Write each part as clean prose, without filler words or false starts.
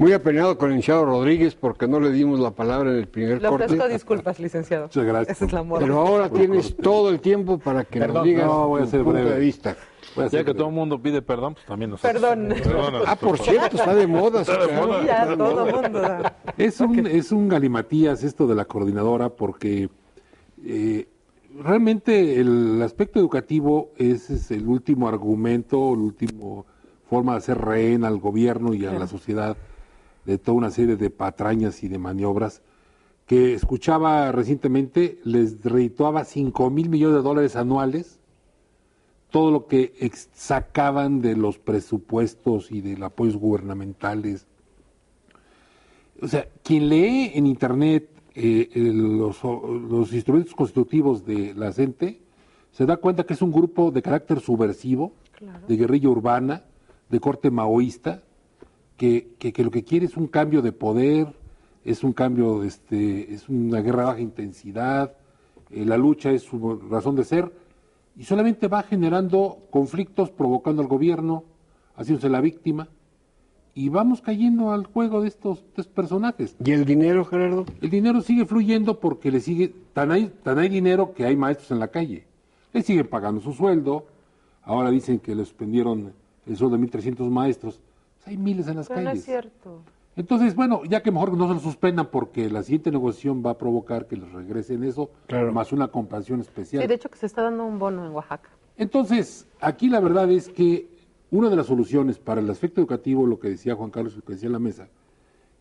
Muy apenado con el licenciado Rodríguez porque no le dimos la palabra en el primer Le ofrezco corte. disculpas, licenciado. Muchas gracias. Esa es la moda. Pero ahora tienes todo el tiempo para que nos digas voy a tu ser punto breve. de vista. Voy a Ya hacer que todo el mundo pide perdón, pues también nosotros. Perdón. Ah, por cierto, está de moda. claro. Sí, ya todo el mundo da. Es un galimatías esto de la coordinadora porque realmente el aspecto educativo es el último argumento, la última forma de hacer rehén al gobierno y a la sociedad de toda una serie de patrañas y de maniobras que escuchaba recientemente, les redituaba $5,000 millones anuales todo lo que sacaban de los presupuestos y de los apoyos gubernamentales. O sea, quien lee en internet los instrumentos constitutivos de la CENTE se da cuenta que es un grupo de carácter subversivo, de guerrilla urbana, de corte maoísta, que lo que quiere es un cambio de poder, es un cambio, es una guerra de baja intensidad, la lucha es su razón de ser, y solamente va generando conflictos, provocando al gobierno, haciéndose la víctima, y vamos cayendo al juego de estos personajes. ¿Y el dinero, Gerardo? El dinero sigue fluyendo porque le sigue, tan hay dinero que hay maestros en la calle. Le siguen pagando su sueldo, ahora dicen que le suspendieron el sueldo de 1,300 maestros, pues hay miles en las Pero no calles. es cierto. Entonces, bueno, ya que mejor no se lo suspendan porque la siguiente negociación va a provocar que les regresen eso, más una compensación especial. Sí, de hecho que se está dando un bono en Oaxaca. Entonces, aquí la verdad es que una de las soluciones para el aspecto educativo, lo que decía Juan Carlos y lo que decía en la mesa,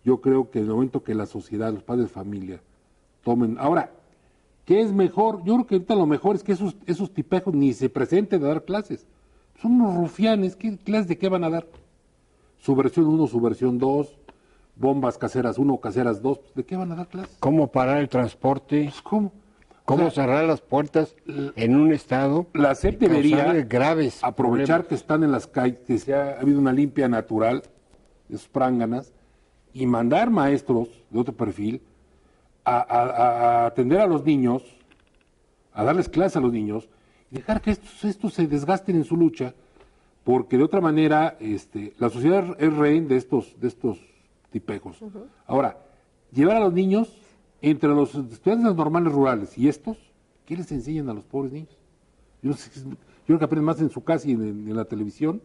yo creo que en el momento que la sociedad, los padres de familia, tomen... Ahora, ¿qué es mejor? Yo creo que ahorita lo mejor es que esos tipejos ni se presenten a dar clases. Son unos rufianes, ¿qué clases de qué van a dar? Subversión 1, subversión 2, bombas caseras 1, caseras 2, ¿de qué van a dar clases? ¿Cómo parar el transporte? Pues, ¿cómo? ¿Cómo O sea, cerrar las puertas en un estado? La SEP y causarle debería graves aprovechar problemas? que están en las calles, que se ha habido una limpia natural de sus pránganas, y mandar maestros de otro perfil a atender a los niños, a darles clases a los niños, y dejar que estos se desgasten en su lucha, porque de otra manera la sociedad es rehén de estos tipejos. Ahora, llevar a los niños entre los estudiantes normales rurales y estos, ¿qué les enseñan a los pobres niños? Yo creo que aprenden más en su casa y en la televisión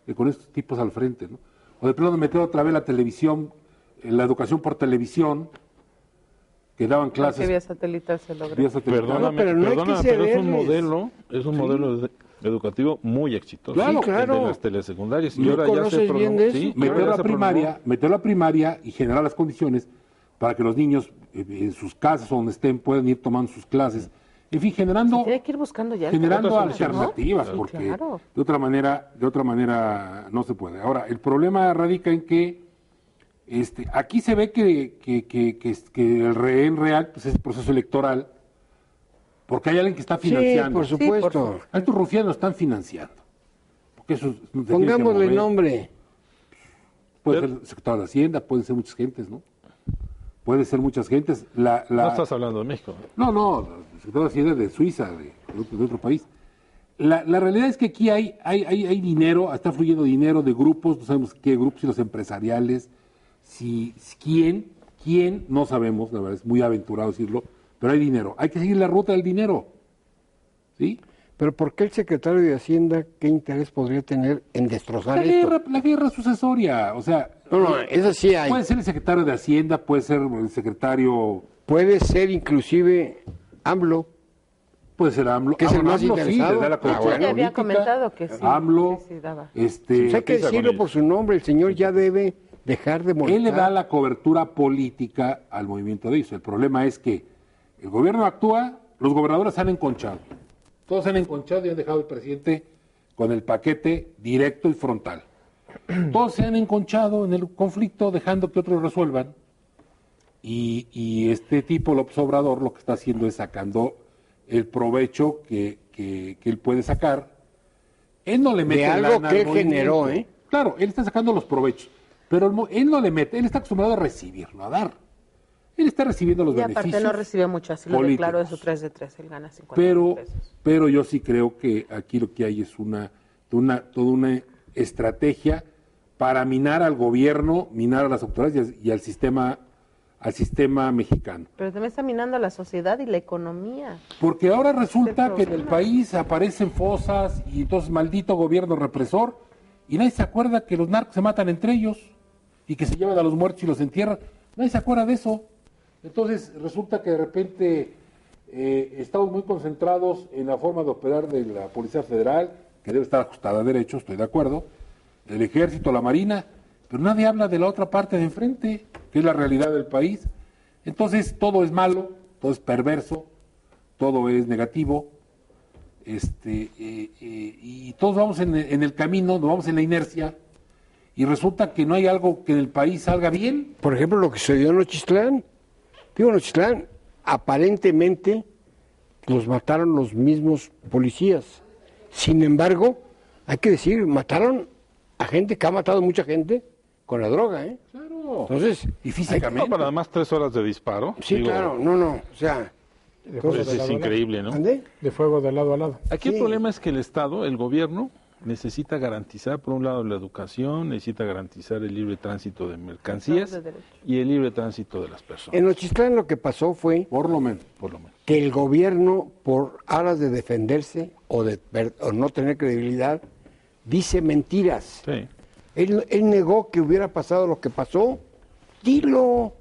que con estos tipos al frente, ¿no? O de plano meter otra vez la televisión, la educación por televisión, que daban clases. Que vía satelital se logra. vía satelital. Perdóname, pero no hay que pero es cederles. un modelo educativo muy exitoso. Claro, el claro. de las telesecundarias. Y ¿No ahora ya conoces se bien de eso? sí, Meter ahora ya la se meter la primaria y generar las condiciones para que los niños en sus casas o donde estén puedan ir tomando sus clases. En fin, generando Tiene que ir buscando ya. generando otras soluciones, alternativas, ¿no? porque Claro. de otra manera no se puede. Ahora, el problema radica en que aquí se ve que el rehén real pues, es el proceso electoral, porque hay alguien que está Sí, financiando. por supuesto. A estos rufianos están financiando. Porque eso se tiene que Pongámosle mover. nombre. Puede ser el secretario de Hacienda, pueden ser muchas gentes, ¿no? Puede ser muchas gentes. No estás hablando de México. No, el secretario de Hacienda de Suiza, de otro país. La realidad es que aquí hay dinero, está fluyendo dinero de grupos, no sabemos qué grupos, si los empresariales, quién, no sabemos, la verdad es muy aventurado decirlo, pero hay dinero. Hay que seguir la ruta del dinero, ¿sí? Pero ¿por qué el secretario de Hacienda, qué interés podría tener en destrozar esto? La guerra sucesoria, o sea, No, eso sí hay. puede ser el secretario de Hacienda, puede ser el secretario, Puede ser inclusive AMLO. puede ser AMLO. Que es el más AMLO sí, interesado. le da la Ah, cobertura bueno. Ya había política. comentado que sí. AMLO, que sí daba. Pues hay que Empieza con decirlo ellos. por su nombre, el señor ya debe dejar de molestar. él le da la cobertura política al movimiento de ellos. El problema es que el gobierno actúa, los gobernadores se han enconchado. Todos se han enconchado y han dejado al presidente con el paquete directo y frontal. Todos se han enconchado en el conflicto dejando que otros resuelvan. Y este tipo, López Obrador, lo que está haciendo es sacando el provecho que él puede sacar. Él no le mete De algo lana al que él movimiento. generó, ¿eh? Claro, él está sacando los provechos. Pero él no le mete, él está acostumbrado a recibir, no a dar. Él está recibiendo los Y aparte beneficios. no recibe mucho, así lo políticos. declaró de su 3 de 3, él gana 50 pesos. Pero yo sí creo que aquí lo que hay es toda una estrategia para minar al gobierno, minar a las autoridades y al sistema mexicano. Pero también está minando a la sociedad y la economía. Porque ahora resulta que en el país aparecen fosas y entonces maldito gobierno represor y nadie se acuerda que los narcos se matan entre ellos y que se llevan a los muertos y los entierran. Nadie se acuerda de eso. Entonces resulta que de repente estamos muy concentrados en la forma de operar de la Policía Federal, que debe estar ajustada a derecho, estoy de acuerdo, el Ejército, la Marina, pero nadie habla de la otra parte de enfrente, que es la realidad del país. Entonces todo es malo, todo es perverso, todo es negativo, y todos vamos en el camino, nos vamos en la inercia, y resulta que no hay algo que en el país salga bien. Por ejemplo, lo que sucedió en Nochistlán. Digo, Nochistlán, aparentemente los mataron los mismos policías. Sin embargo, hay que decir, mataron a gente que ha matado mucha gente con la droga, ¿eh? Claro. Entonces, Y físicamente. No, pero además 3 horas de disparo. sí, claro, no, o sea, Pues es increíble, ¿no? ¿ande? De fuego de lado a lado. Aquí Sí. el problema es que el Estado, el gobierno, necesita garantizar, por un lado, la educación, necesita garantizar el libre tránsito de mercancías Estado de derecho. y el libre tránsito de las personas, En Nochistlán lo que pasó fue Por lo menos. por lo menos. que el gobierno, por aras de defenderse o o no tener credibilidad, dice mentiras. Sí. Él negó que hubiera pasado lo que pasó. Dilo.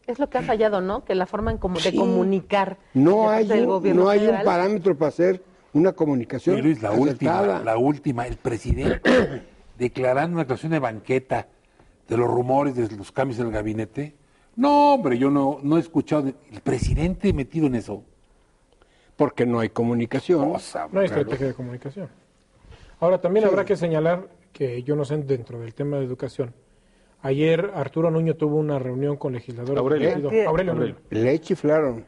Es lo que ha fallado, ¿no? Que la forma de Sí. comunicar No de hay, parte del gobierno no hay un federal. parámetro para hacer una comunicación Sí, Luis, la acertada. última, el presidente declarando una actuación de banqueta de los rumores de los cambios en el gabinete. No, hombre, yo no he escuchado. El presidente metido en eso. Porque no hay comunicación. Cosa, No hay Carlos. estrategia de comunicación. Ahora, también habrá que señalar que yo no sé dentro del tema de educación. Ayer Arturo Nuño tuvo una reunión con legisladores Aurelio. del partido. Aurelio Nuño. Le chiflaron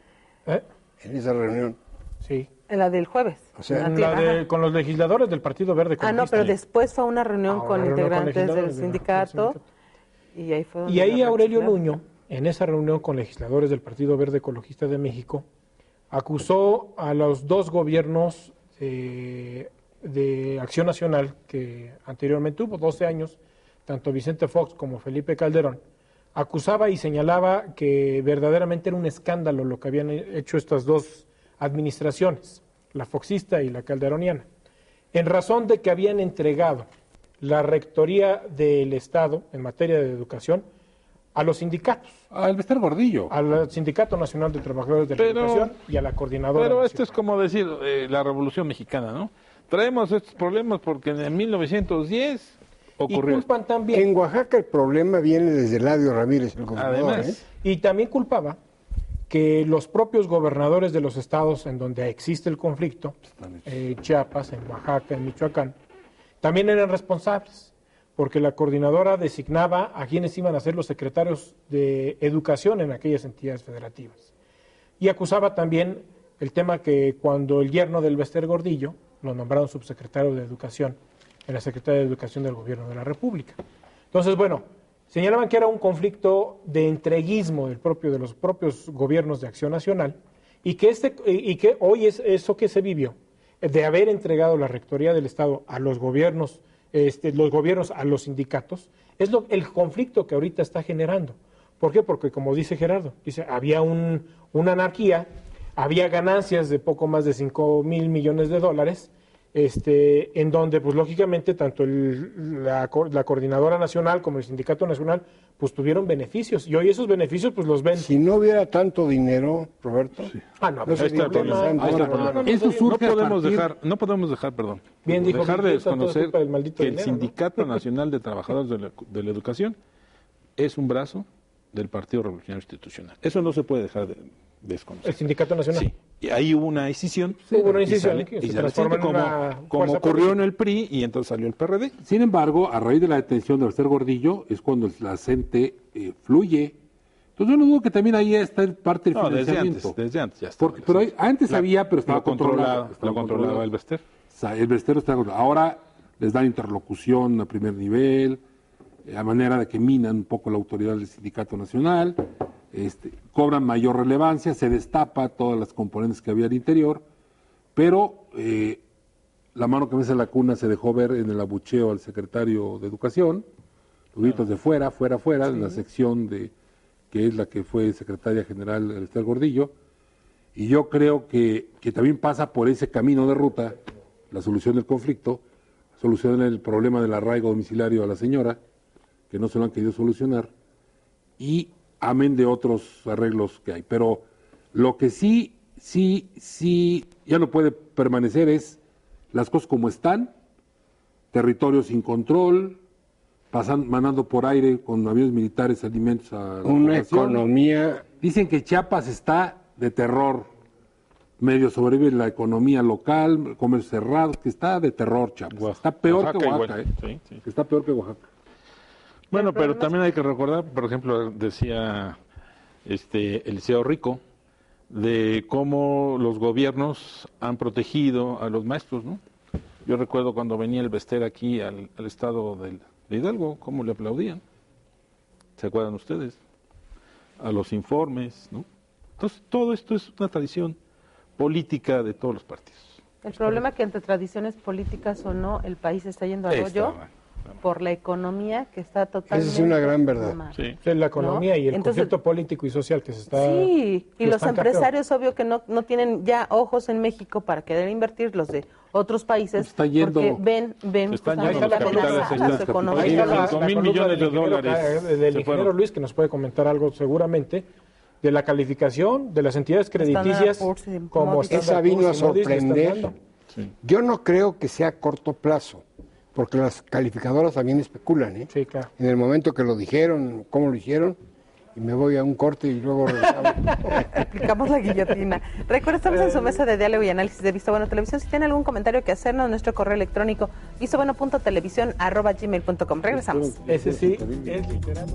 ¿Eh? en esa reunión. Sí. En la del jueves. O sea, En ajá. Con los legisladores del Partido Verde. Ah, no, Ecologista. pero después fue una reunión Ah, con una reunión con integrantes del legisladores del sindicato. Y ahí fue donde Y ahí lo Aurelio rechiflaron. Nuño, en esa reunión con legisladores del Partido Verde Ecologista de México, acusó a los dos gobiernos de Acción Nacional que anteriormente hubo, 12 años, tanto Vicente Fox como Felipe Calderón, acusaba y señalaba que verdaderamente era un escándalo lo que habían hecho estas dos administraciones, la foxista y la calderoniana, en razón de que habían entregado la rectoría del Estado en materia de educación a los sindicatos, El Bester Gordillo. al Sindicato Nacional de Trabajadores de la Pero- Educación y a la Coordinadora Pero Nacional. esto es como decir la Revolución Mexicana, ¿no? Traemos estos problemas porque en 1910 Y ocurrió. culpan también, en Oaxaca el problema viene desde Eladio Ramírez, el gobernador. Además, y también culpaba que los propios gobernadores de los estados en donde existe el conflicto, Chiapas, en Oaxaca, en Michoacán, también eran responsables, porque la coordinadora designaba a quienes iban a ser los secretarios de educación en aquellas entidades federativas. Y acusaba también el tema que cuando el yerno del Bester Gordillo lo nombraron subsecretario de Educación en la Secretaría de Educación del Gobierno de la República. Entonces, bueno, señalaban que era un conflicto de entreguismo de los propios gobiernos de Acción Nacional y que hoy es eso que se vivió, de haber entregado la rectoría del Estado a los gobiernos a los sindicatos, es el conflicto que ahorita está generando. ¿Por qué? Porque como dice Gerardo, había una anarquía, había ganancias de poco más de 5,000 millones de dólares, en donde, pues lógicamente, tanto la Coordinadora Nacional como el Sindicato Nacional, pues tuvieron beneficios. Y hoy esos beneficios, pues los ven. Si no hubiera tanto dinero, Roberto, Ah, no, no pues ahí está el problema. problema. Ahí está el problema. Eso surge a partir- No podemos dejar, perdón, Bien dijo dejar de Miguel, todo es desconocer culpa del maldito que el dinero, ¿no? Sindicato Nacional de Trabajadores de la Educación es un brazo del Partido Revolucionario Institucional. Eso no se puede dejar de desconocer. El Sindicato Nacional. Sí, y ahí hubo una decisión. Hubo una y decisión sale- que y se sale transforma en como, una como fuerza ocurrió política. en el PRI y entonces salió el PRD. Sin embargo, a raíz de la detención de Bester Gordillo es cuando la CENTE fluye. Entonces yo no dudo que también ahí está el parte del No, financiamiento. desde antes ya estaba. Porque, pero antes había, pero estaba lo controlaba, estaba lo controlaba el Bester. O sea, el Bester está controlado. Ahora les dan interlocución a primer nivel, a manera de que minan un poco la autoridad del Sindicato Nacional, cobran mayor relevancia, se destapa todas las componentes que había al interior, pero la mano que mece en la cuna se dejó ver en el abucheo al secretario de Educación, Los de fuera, en la sección de que es la que fue secretaria general Esther Gordillo, y yo creo que también pasa por ese camino de ruta la solución del conflicto, solucionar el problema del arraigo domiciliario a la señora, que no se lo han querido solucionar, y amén de otros arreglos que hay. Pero lo que sí ya no puede permanecer es las cosas como están, territorios sin control, mandando por aire con aviones militares alimentos a la una población. economía. Dicen que Chiapas está de terror, medio sobrevive la economía local, comercio cerrado, que está de terror Chiapas. Está peor que Oaxaca, igual. Sí. Está peor que Oaxaca. Bueno, pero también hay que recordar, por ejemplo, decía Eliseo Rico, de cómo los gobiernos han protegido a los maestros, ¿no? Yo recuerdo cuando venía el Bester aquí al estado de Hidalgo, cómo le aplaudían. ¿Se acuerdan ustedes? A los informes, ¿no? Entonces, todo esto es una tradición política de todos los partidos. El problema es que entre tradiciones políticas o no, el país está yendo al hoyo por la economía que está totalmente... Esa es una gran verdad. mal. Sí. Es la economía, ¿no? Y el Entonces, conflicto político y social que se está... Sí, y los están empresarios, obvio que no tienen ya ojos en México para querer invertir, los de otros países, Está yendo- porque ven están justamente yendo los capitales, amenazada ahí su está. economía. Ahí está la 5,000 columna millones de del ingeniero dólares del se ingeniero fueron. Luis, que nos puede comentar algo seguramente, de la calificación de las entidades crediticias Standard Poor's y como Moody's. Standard Esa vino a Poor's y Moody's le están sorprender. dando. Sí. Yo no creo que sea a corto plazo, porque las calificadoras también especulan, ¿eh? Sí, claro. En el momento que lo dijeron, cómo lo hicieron, y me voy a un corte y luego regresamos. Aplicamos la guillotina. Recuerda, estamos en su mesa de diálogo y análisis de Visto Bueno Televisión. Si tiene algún comentario que hacernos, nuestro correo electrónico vistobueno.televisión@gmail.com. Regresamos. Ese sí es literal.